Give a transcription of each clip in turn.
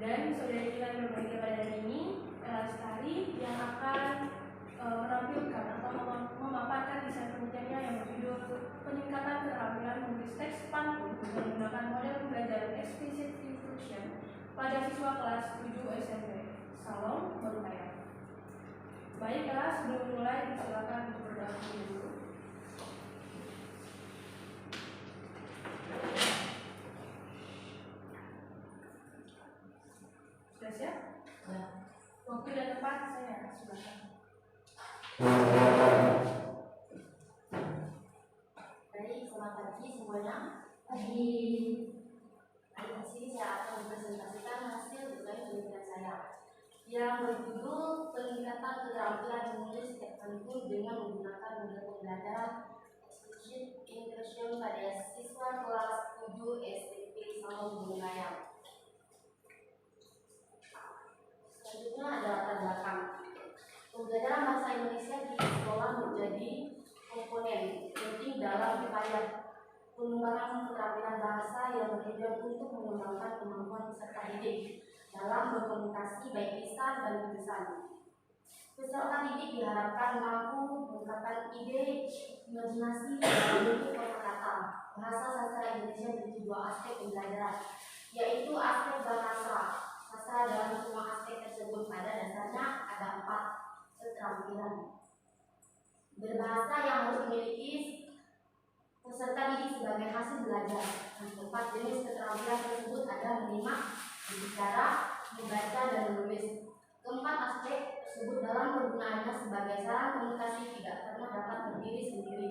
Dan saudara kita yang berbagi pada hari ini Lestari yang akan menampilkan atau memaparkan desain penelitiannya yang berjudul peningkatan keterampilan menulis teks pantun menggunakan model pembelajaran explicit instruction pada siswa kelas 7 SMP. Salam berupaya. Baiklah, sebelum mulai silakan untuk berdoa dulu. Sudah siap? Ya. Waktu dan tempat saya silakan. Baik, selamat pagi semuanya. Di sini saya akan mempresentasikan hasil desain penelitian saya yang berjudul peningkatan keterampilan menulis teks pantun dengan menggunakan model pembelajaran explicit instruction pada siswa kelas 7 SMP Salam Bungayang. Selanjutnya ada latar belakang. Pembelajaran bahasa Indonesia di sekolah menjadi komponen penting dalam upaya pengembangan keterampilan bahasa yang bertujuan untuk mengembangkan kemampuan peserta didik dalam berkomunikasi baik lisan dan tulisan. Peserta didik diharapkan mampu mengungkapkan ide, imajinasi dalam bentuk kata-kata. Bahasa sastra Indonesia memiliki dua aspek pembelajaran, yaitu aspek bahasa. Sastra dalam semua aspek tersebut pada dasarnya ada 4 keterampilan berbahasa yang harus dimiliki peserta didik sebagai hasil belajar. Yang keempat jenis keterampilan tersebut ada menerima, berbicara, membaca, dan menulis. Keempat aspek tersebut dalam penggunaannya sebagai sarana komunikasi tidak pernah dapat berdiri sendiri,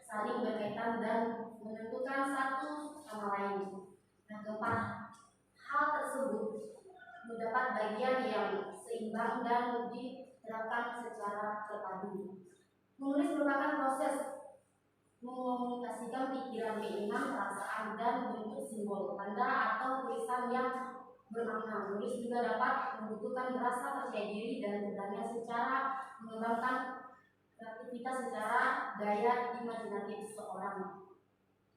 saling berkaitan dan menentukan satu sama lain. Yang keempat, hal tersebut mendapat bagian yang seimbang dan diterapkan secara terpadu. Menulis merupakan proses mengomunikasikan pikiran, keinginan, perasaan, dan bentuk simbol, tanda, atau tulisan yang bermakna. Menulis juga dapat membutuhkan rasa percaya diri dan keberanian secara mengembangkan kreativitas secara daya imajinatif seseorang.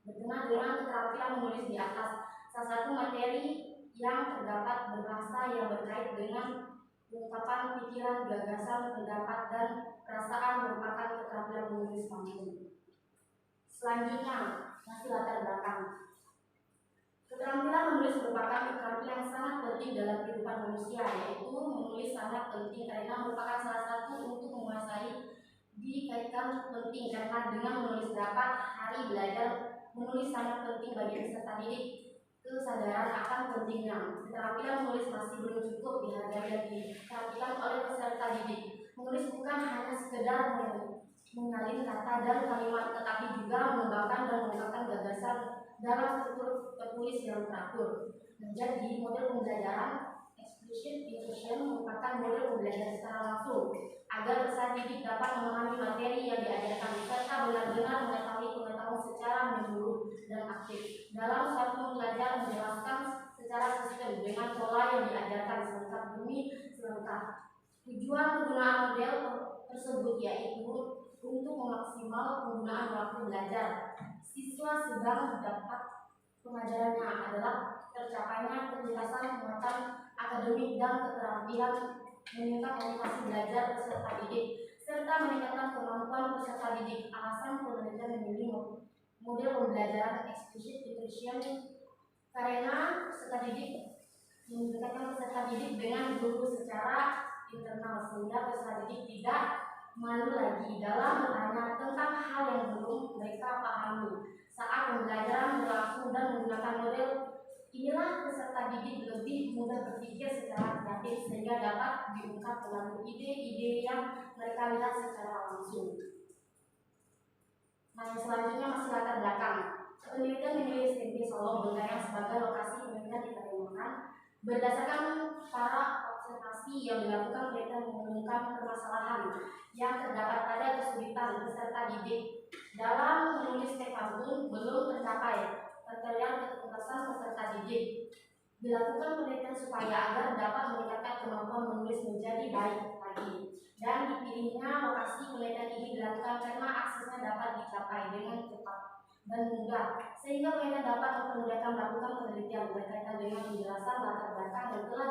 Berkenaan dengan keterampilan menulis di atas, salah satu materi yang terdapat berbahasa yang berkait dengan ungkapan pikiran, gagasan, pendapat, dan perasaan merupakan keterampilan menulis pantun. Selanjutnya, masih latar belakang. Keterampilan menulis merupakan keterampilan yang sangat penting dalam kehidupan manusia, yaitu menulis sangat penting karena merupakan salah satu untuk menguasai dikaitkan penting karena dengan menulis dapat hari belajar. Menulis sangat penting bagi peserta didik. Kesadaran akan pentingnya keterampilan menulis masih belum cukup dihargai dan diperhatikan oleh peserta didik. Menulis bukan hanya sekedar mengalin kata dan kalimat, tetapi juga mengembangkan dan mengungkapkan gagasan dalam struktur tertulis yang teratur. Menjadi model pembelajaran explicit instruction merupakan model pembelajaran secara langsung agar peserta didik dapat memahami materi yang diajarkan serta benar-benar mengetahui pengetahuan secara menyeluruh dan aktif dalam suatu belajar menjelaskan secara sistem dengan pola yang diajarkan selengkap demi selengkap. Tujuan penggunaan model tersebut yaitu untuk memaksimal penggunaan waktu belajar. Siswa sedang dapat pengajarannya adalah tercapainya kecerdasan muatan akademik dan keterampilan meningkat motivasi belajar peserta didik serta meningkatkan kemampuan peserta didik. Alasan penelitian memilih model pembelajaran explicit instruction karena peserta didik mendekatkan peserta didik dengan guru secara internal sehingga peserta didik tidak malu lagi dalam bertanya tentang hal yang belum mereka pahami saat pembelajaran berlangsung dan menggunakan model. Inilah peserta didik lebih mudah berpikir secara kreatif sehingga dapat diungkap melalui ide-ide yang mereka lihat secara langsung. Nah, selanjutnya masih latar belakang. Penelitian memilih SMP Solo Bungayang sebagai lokasi penelitian di Kalimantan. Berdasarkan para observasi yang dilakukan, penelitian menemukan permasalahan yang terdapat pada kesulitan peserta didik dalam menulis teks pantun belum tercapai. Terlihat keterbatasan peserta didik. Dilakukan penelitian supaya agar dapat meningkatkan kemampuan menulis menjadi baik lagi. Dan dipilihnya lokasi penelitian ini dilakukan karena aksesnya dapat dicapai dengan cepat dan mudah, sehingga penelitian dapat mempermudahkan melakukan penelitian berkaitan dengan penjelasan latar belakang yang telah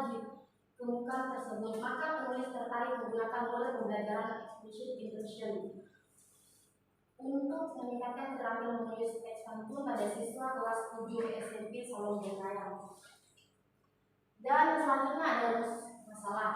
temukan tersebut, maka penulis tertarik menggunakan model pembelajaran explicit instruction untuk meningkatkan keterampilan menulis teks pantun pada siswa kelas 7 SMP Salom Bengkayang. Dan selanjutnya ada masalah.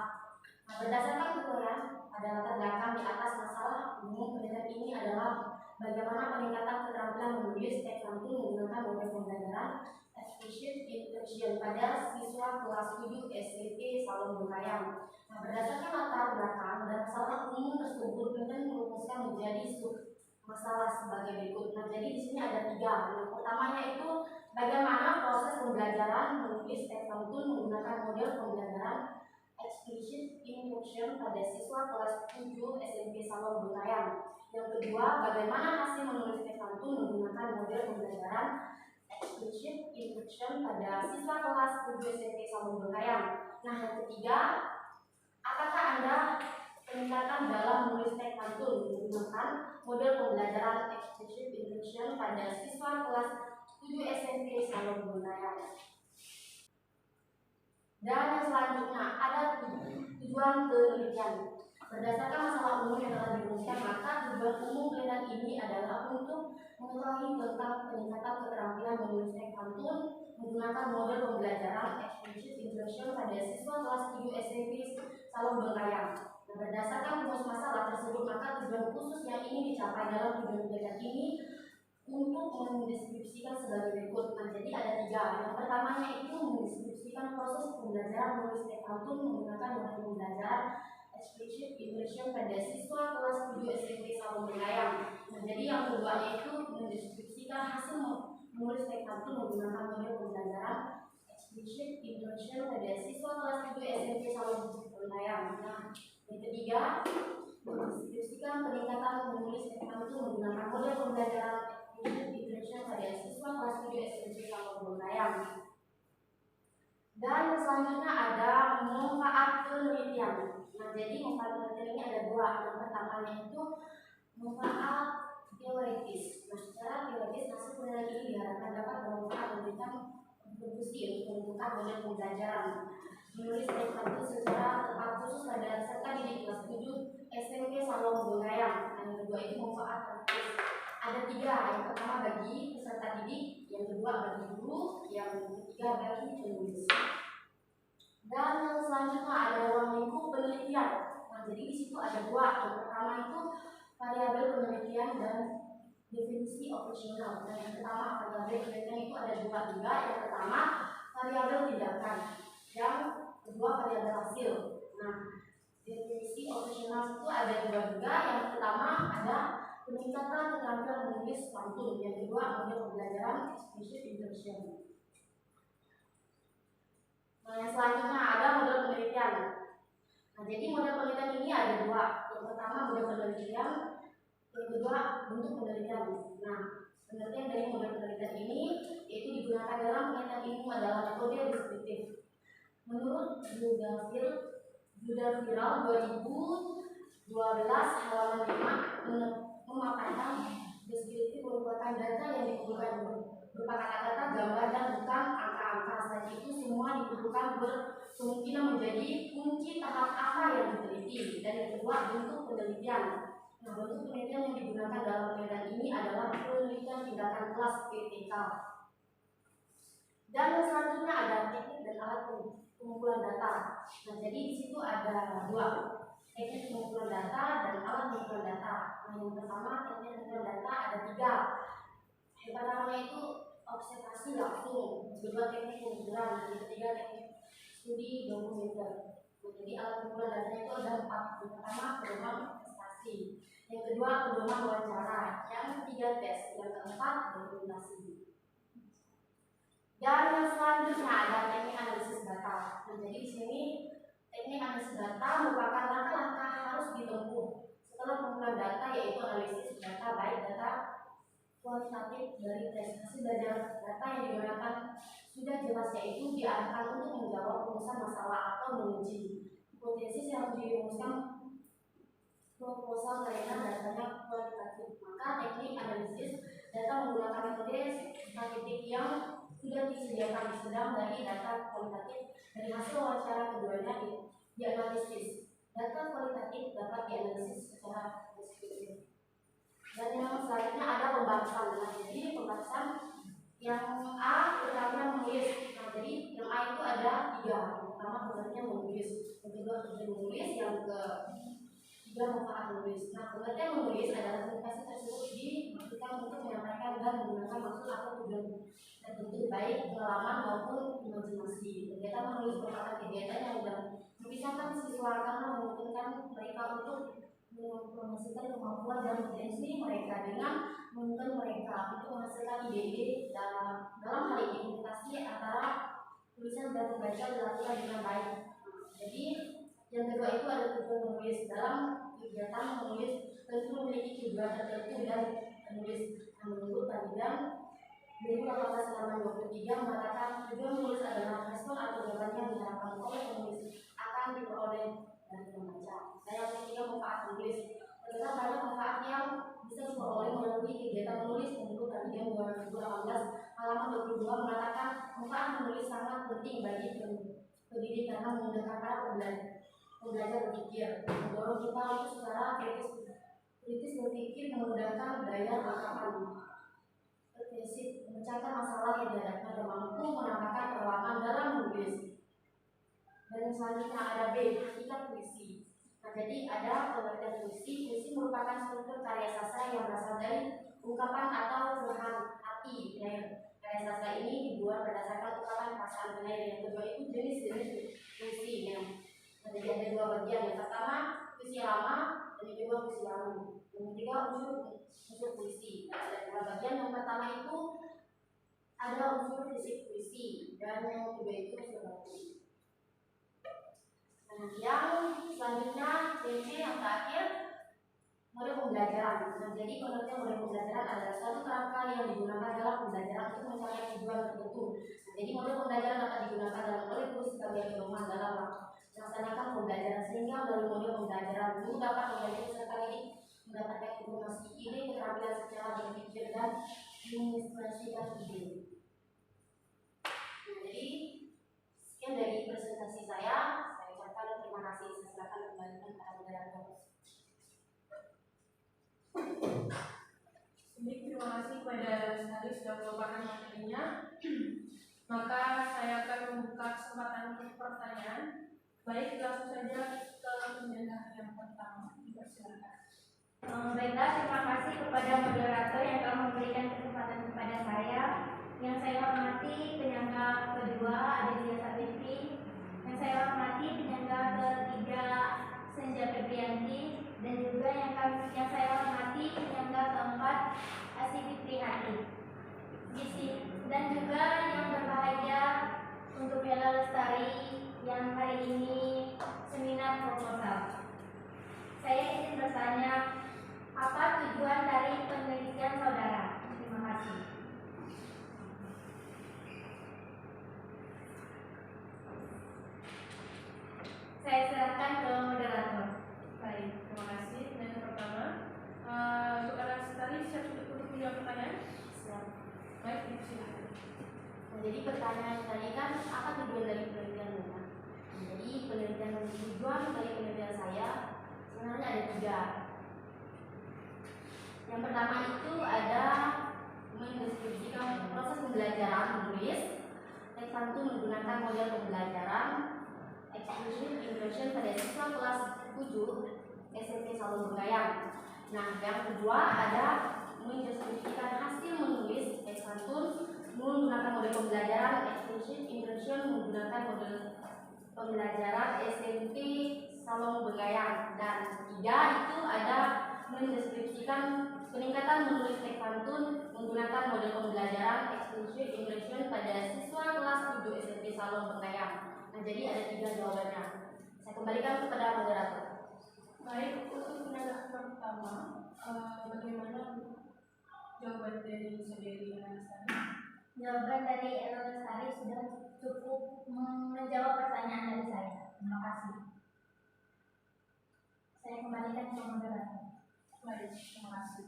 Nah, berdasarkan tutorial pada latar belakang di atas, masalah umum penelitian ini adalah bagaimana peningkatan keterampilan menulis teks pantun menggunakan model pembelajaran explicit instruction pada siswa kelas 7 SMP Salom Bengkayang. Nah, berdasarkan latar belakang dan masalah umum tersebut, penelitian merumuskan menjadi masalah sebagai berikut. Nah, jadi di sini ada 3. Yang pertamanya itu bagaimana proses pembelajaran menulis teks pantun menggunakan model pembelajaran explicit instruction pada siswa kelas 7 SMP Salom Bengkayang. Yang kedua, bagaimana hasil menulis teks pantun menggunakan model pembelajaran explicit instruction pada siswa kelas 7 SMP Salom Bengkayang. Nah, yang ketiga, apakah Anda peningkatan dalam menulis teks pantun menggunakan model pembelajaran explicit instruction pada siswa kelas 7 SMP Salom Bengkayang. Dan yang selanjutnya ada tujuan penelitian. Berdasarkan masalah umum yang telah dirumuskan, maka tujuan umum penelitian ini adalah untuk mengetahui tentang peningkatan keterampilan menulis teks pantun menggunakan model pembelajaran explicit instruction pada siswa kelas 7 SMP Salom Bengkayang. Berdasarkan rumus masalah tersebut, maka tujuan khusus yang ingin dicapai dalam tujuan penelitian ini untuk mendeskripsikan sebagai berikut. Nah, jadi ada 3. Yang pertamanya itu mendeskripsikan proses pembelajaran menulis teks pantun menggunakan model pembelajaran explicit instruction pada siswa kelas 7 SMP Salom Bengkayang. Nah, jadi yang keduanya itu mendeskripsikan hasil menulis teks pantun menggunakan model pembelajaran explicit instruction pada siswa kelas 7 SMP Salom Bengkayang. Nah, yang ketiga, mendeskripsikan peningkatan menulis teks pantun menggunakan model pembelajaran explicit instruction pada siswa kelas 7 SMP Salom Bengkayang. Dan selanjutnya ada manfaat penelitian. Nah, jadi manfaat penelitian ini ada 2. Yang pertamanya itu manfaat teoritis. Nah, secara teoritis hasil penelitian ini diharapkan dapat bermanfaat memberikan kontribusi untuk menentukan model pembelajaran menulis teks pantun secara tepat khusus pada peserta didik kelas 7 SMP Salom Bengkayang. Nah, yang kedua itu manfaat praktis. Ada 3. Yang pertama bagi peserta didik, yang kedua bagi guru, yang ketiga bagi penulis. Dan yang selanjutnya ada ruang lingkup penelitian. Nah, jadi di situ ada 2. Yang pertama itu variabel penelitian dan definisi operasional. Dan yang pertama variabel penelitian itu ada 2 juga. Yang pertama variabel tindakan, yang kedua variabel hasil. Nah, definisi operasional itu ada 2 juga. Yang pertama ada peningkatan keterampilan menulis pantun, yang kedua model pembelajaran explicit instruction. Nah, yang selanjutnya ada model penelitian. Nah, jadi model penelitian ini ada 2. Yang pertama model penelitian, yang kedua bentuk penelitian. Nah, penelitian dari model penelitian ini yaitu digunakan dalam penelitian ilmu adalah metode deskriptif. Menurut judul viral 2012 halaman 5 memaparkan deskriptif merupakan data yang dikumpulkan berupa kata-kata, gambar, dan bukan angka-angka. Selain itu semua dibutuhkan berkemungkinan menjadi kunci tahap apa yang diteliti. Dan yang kedua bentuk penelitian. Nah, bentuk penelitian yang digunakan dalam penelitian ini adalah penelitian tindakan kelas PTK. Dan yang selanjutnya ada teknik dan alat pengumpulan data. Nah, jadi di situ ada 2. Teknik pengumpulan data dan alat pengumpulan data. Nah, yang pertama teknik pengumpulan data ada 3. Yang pertama itu observasi langsung, yang kedua teknik pengumpulan, dan yang ketiga teknik studi dokumenter. Nah, jadi alat pengumpulan data itu ada 4. Yang pertama pedoman prestasi, yang kedua pedoman wawancara, yang ketiga tes, yang keempat dokumentasi. Dan yang selanjutnya ada teknik analisis data. Nah, jadi di sini teknik analisis data merupakan langkah-langkah harus ditempuh setelah pengumpulan data, yaitu analisis data baik data kualitatif dari tes. Hasil dari data yang digunakan sudah jelas, yaitu diarahkan untuk menjawab rumusan masalah atau menguji hipotesis yang dirumuskan proposal karena datanya kualitatif. Maka teknik analisis data menggunakan metode statistik yang sudah disediakan sedang dari data kualitatif dari hasil wawancara keduanya dianalisis. Data kualitatif dapat dianalisis secara deskriptif. Dan yang selanjutnya ada pembahasan. Nah, jadi pembahasan yang A keterampilan menulis. Nah, jadi yang A itu ada 3. Yang pertama pengertian menulis, yang kedua tujuan menulis, yang ketiga manfaat menulis. Nah, pengertian menulis adalah komunikasi tersebut dimaksudkan untuk menyampaikan dan menggunakan maksud atau tujuan tertentu baik pengalaman maupun imajinasi. Kegiatan menulis merupakan kegiatan yang memisahkan siswa karena memungkinkan mereka untuk menghasilkan kemampuan dan potensi mereka dengan menuntun mereka untuk menghasilkan ide-ide dalam hal ini komunikasi antara tulisan dan pembaca dilakukan dengan baik. Jadi yang kedua itu ada tujuan menulis. Dalam kegiatan menulis tentu memiliki tujuan tertentu dan menulis menurut Pandian 2018-23 mengatakan tujuan menulis adalah respon atau jawaban yang diharapkan oleh penulis akan diperoleh dari pembaca. Dan yang ketiga manfaat menulis. Terdapat banyak manfaat yang bisa diperoleh melalui kegiatan menulis menurut Pandian 2018 halaman 22 mengatakan manfaat menulis sangat penting bagi pendidik karena memudahkan para pembelajar berpikir, mendorong kita untuk secara kritis berpikir, memudahkan daya tangkapan, prinsip memecahkan masalah yang dihadapkan dan mampu menambahkan perlawanan dalam menulis. Dan selanjutnya ada B, hakikat puisi. Nah, jadi ada pengertian puisi. Puisi merupakan struktur karya sastra yang berasal dari ungkapan atau curahan hati. Karya sastra ini dibuat berdasarkan ungkapan perasaan benar. Yang kedua itu jenis-jenis puisi. Nah, jadi ada 2 bagian. Yang pertama puisi lama, dan yang kedua puisi baru. Yang ketiga unsur puisi. Nah, ada 2 bagian. Yang pertama itu ada unsur fisik puisi dan yang kedua itu unsur baku. Nah, yang selanjutnya C yang terakhir model pembelajaran. Nah, jadi pengertian model pembelajaran adalah suatu kerangka yang digunakan dalam pembelajaran untuk mencapai tujuan tertentu. Nah, jadi model pembelajaran dapat digunakan dalam kurikulum sebagai pedoman dalam melaksanakan pembelajaran sehingga melalui model pembelajaran guru dapat mempelajari peserta didik mendapatkan informasi, ide, keterampilan secara berpikir dan mengekspresikan ide. Nah, jadi sekian dari presentasi saya ucapkan terima kasih. Saya silakan kembali kepada moderator. Terima kasih kepada Lestari sudah melupakan materinya. Maka saya akan membuka kesempatan untuk pertanyaan. Baik, langsung saja ke pendengar yang pertama. Silakan. Baiklah, terima kasih kepada moderator yang telah memberikan kesempatan kepada saya. Yang saya hormati penyangga kedua Adelia Sabitri, yang saya hormati penyangga ketiga Senja Febrianti, dan juga yang saya hormati penyangga keempat Asy Fitrihati. Dan juga yang berbahagia untuk Bella Lestari yang hari ini seminar proposal. Saya ingin bertanya, apa tujuan dari penelitian saudara? Terima kasih. Saya serahkan ke moderator. Baik, terima kasih. Dan yang pertama, untuk anak Lestari siap untuk menjawab pertanyaan? Siap. Baik, silakan. Nah, jadi pertanyaan tadi kan apa tujuan dari penelitian Anda? Jadi tujuan dari penelitian saya sebenarnya ada 3. Yang pertama itu ada mendeskripsikan proses pembelajaran menulis teks pantun menggunakan model pembelajaran exclusive immersion pada siswa kelas 7 SMP Salom Bengkayang. Nah, yang kedua ada mendeskripsikan hasil menulis teks pantun menggunakan model pembelajaran exclusive immersion menggunakan model pembelajaran SMP Salom Bengkayang. Dan 3 itu ada mendeskripsikan peningkatan menulis teks pantun menggunakan model pembelajaran exclusive immersion pada siswa kelas 7 SMP Salom Bengkayang. Nah, jadi ada 3 jawabannya. Saya kembalikan kepada moderator. Baik, untuk pendengar pertama, bagaimana jawaban dari saudari Lestari? Jawaban dari Ella Lestari sudah cukup menjawab pertanyaan dari saya. Terima kasih. Saya kembalikan ke moderator. Baik, terima kasih.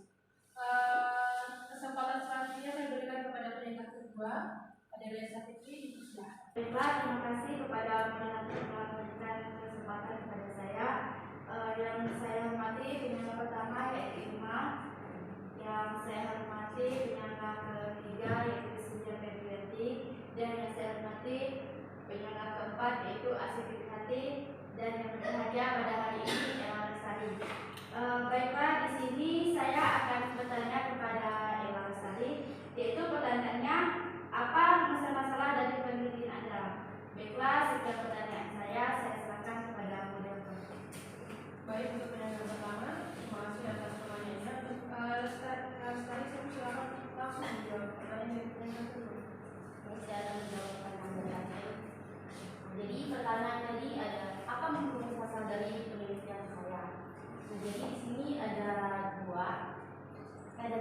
Kesempatan selanjutnya saya berikan kepada pendengar kedua, ada Baiklah, terima kasih kepada moderator yang telah memberikan kesempatan kepada saya. Yang saya hormati penyangga pertama yaitu Irma, yang saya hormati penyangga ketiga yaitu Sinja Febrianti, dan yang saya hormati penyangga keempat yaitu Asih Fitrihati, dan yang berbahagia pada hari ini Ella Lestari. Baiklah, di sini saya akan bertanya kepada Ella Lestari, yaitu pertanyaannya, apa masalah-masalah dari penelitian Anda? Baiklah, sekian pertanyaan saya serahkan kepada moderator. Baik, untuk penanya pertama, terima kasih atas pertanyaannya. Lestari, saya silakan langsung menjawab pertanyaan dari penanya kedua. Saya akan menjawab pertanyaan saya. Jadi pertanyaan tadi ada apa menurut pasal dari penelitian saya? Nah, jadi di sini ada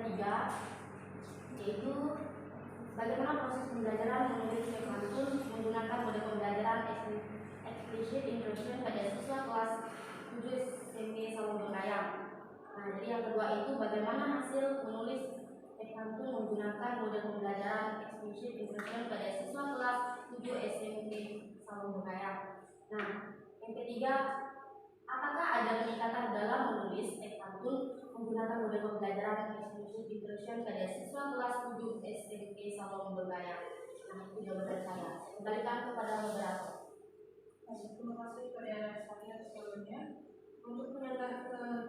tiga, yaitu bagaimana proses pembelajaran menulis pantun menggunakan model pembelajaran explicit instruction pada siswa kelas 7 SMP Salom Bengkayang. Nah, jadi yang kedua itu bagaimana hasil menulis pantun menggunakan model pembelajaran explicit instruction pada siswa kelas 7 SMP Salom Bengkayang. Nah, yang ketiga, apakah ada peningkatan dalam menulis pantun menggunakan model pembelajaran explicit instruction pada siswa kelas 7 SMP Salom Bengkayang? Nah, itu jawaban saya. Kembalikan kepada moderator. Terima kasih kepada Lestari atas jawabannya. Untuk penanya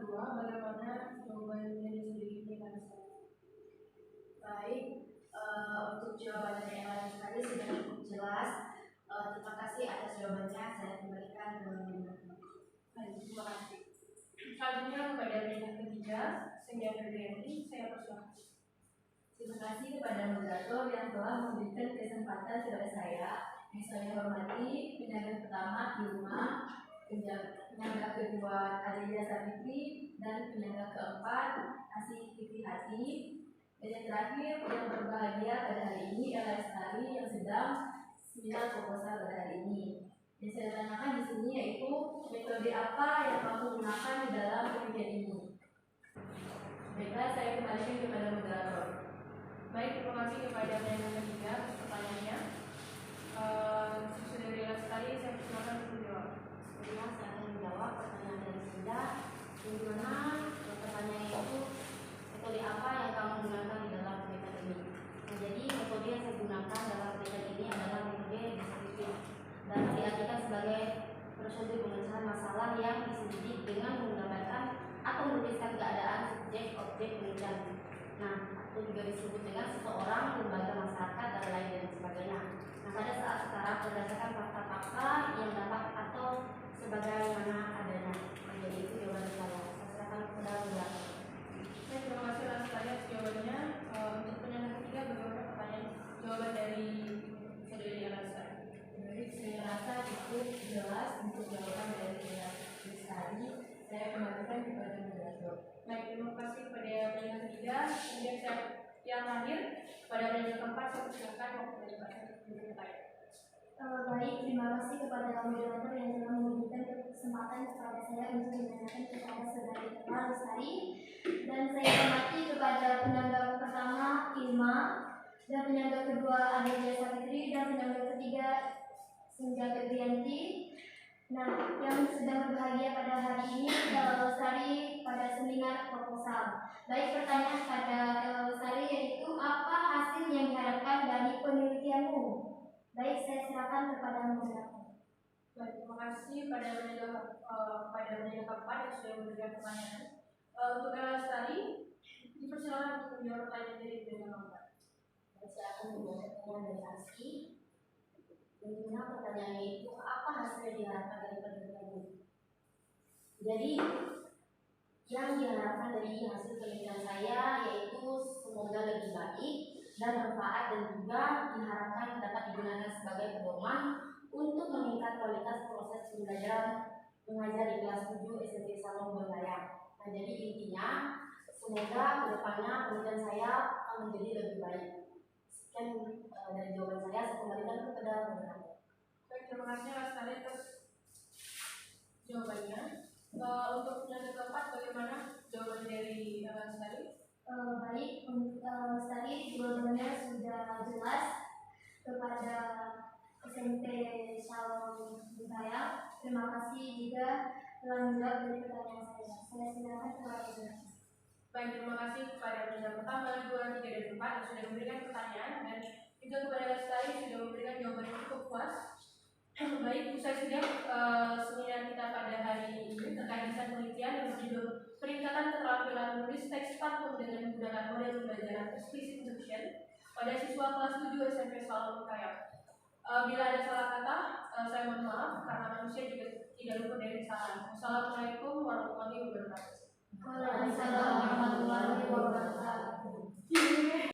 kedua, bagaimana jawabannya sendiri dengan Lestari? Baik, untuk jawaban dari Ella Lestari sudah cukup jelas. Terima kasih atas jawabannya. Saya kembalikan ke moderator. Baik, terima kasih. Selanjutnya kepada penanya ketiga, Sinja Febrianti, saya persilakan. Terima kasih kepada moderator yang telah memberikan kesempatan kepada saya. Yang saya hormati penyangga pertama Irma, penyangga kedua Adelia Savitri, dan penyangga keempat Asih Fitrihati. Dan yang terakhir yang berbahagia pada hari ini Ella Lestari yang sedang seminar proposal pada hari ini. Yang saya tanyakan di sini yaitu metode apa yang kamu gunakan di dalam penelitian ini. Baiklah, saya kembalikan kepada moderator. Baik, terima kasih kepada penanya ketiga atas pertanyaannya. Saudari Lestari, saya persilakan untuk menjawab. Saya akan menjawab pertanyaan dari Sinda. Di mana pertanyaan itu metode apa yang kamu gunakan di dalam penelitian ini? Nah, jadi metode yang saya gunakan dalam penelitian ini adalah metode deskriptif dan diartikan sebagai prosedur pemecahan masalah yang diselidik dengan menggambarkan atau menuliskan keadaan subjek objek penelitian. Nah, atau juga disebut dengan seseorang, lembaga, masyarakat, dan lain dan sebagainya. Nah, pada saat sekarang berdasarkan fakta-fakta yang dapat atau sebagaimana adanya. Nah, jadi itu jawaban saya. Saya serahkan kepada moderator. Baik, terima kasih Lestari atas jawabannya. Untuk penanya ketiga, bagaimana pertanyaan jawaban dari Saudari Lestari? Baik, saya rasa cukup jelas untuk jawaban dari Ella Lestari. Saya kembalikan kepada moderator. Baik, terima kasih kepada penanya ketiga. Kemudian saya yang terakhir pada penanya keempat, saya persilakan waktu dari Pak Saya. Baik, terima kasih kepada moderator yang telah memberikan kesempatan kepada saya untuk menanyakan kepada saudari Ella Lestari. Dan saya hormati kepada penyangga pertama Irma, dan penyangga kedua Adelia Savitri, dan penyangga ketiga Sinja Febrianti. Nah, yang sedang berbahagia pada hari ini Ella Lestari pada seminar proposal. Baik, pertanyaan pada Ella Lestari yaitu apa hasil yang diharapkan dari penelitianmu? Baik, saya silakan kepada moderator. Baik, terima kasih pada penanya keempat yang sudah memberikan pertanyaan. Untuk Ella Lestari, dipersilakan untuk menjawab pertanyaan dari penanya keempat. Saya akan menjawab pertanyaan dari Aski. Bagaimana pertanyaannya itu apa hasil yang diharapkan dari penelitian ini? Jadi yang diharapkan dari hasil penelitian saya yaitu semoga lebih baik dan bermanfaat, dan juga diharapkan dapat digunakan sebagai pedoman untuk meningkat kualitas proses pembelajaran mengajar di kelas 7 SMP Salom Bengkayang. Nah, jadi intinya semoga kedepannya penelitian saya akan menjadi lebih baik. Sekian dari jawaban saya kembalikan kepada moderator. Baik, terima kasih Lestari atas jawabannya. Untuk penanya keempat, bagaimana jawaban dari Lestari? Baik, untuk Lestari jawabannya sudah jelas kepada SMP Shalom Bintaya. Terima kasih juga telah menjawab dari pertanyaan saya. Saya silakan kepada Baik, terima kasih kepada penjawab pertama, 2, 3, dan 4 yang sudah memberikan pertanyaan, dan juga kepada Lestari sudah memberikan jawaban yang cukup puas. Baik, usai sudah seminar kita pada hari ini terkait desain penelitian yang berjudul Peningkatan Keterampilan Menulis Teks Pantun dengan Menggunakan Model Pembelajaran Explicit Instruction pada siswa kelas 7 SMP Shalom Bintaya. Bila ada salah kata, saya mohon maaf karena manusia juga tidak luput dari kesalahan. Assalamualaikum warahmatullahi wabarakatuh. Waalaikumsalam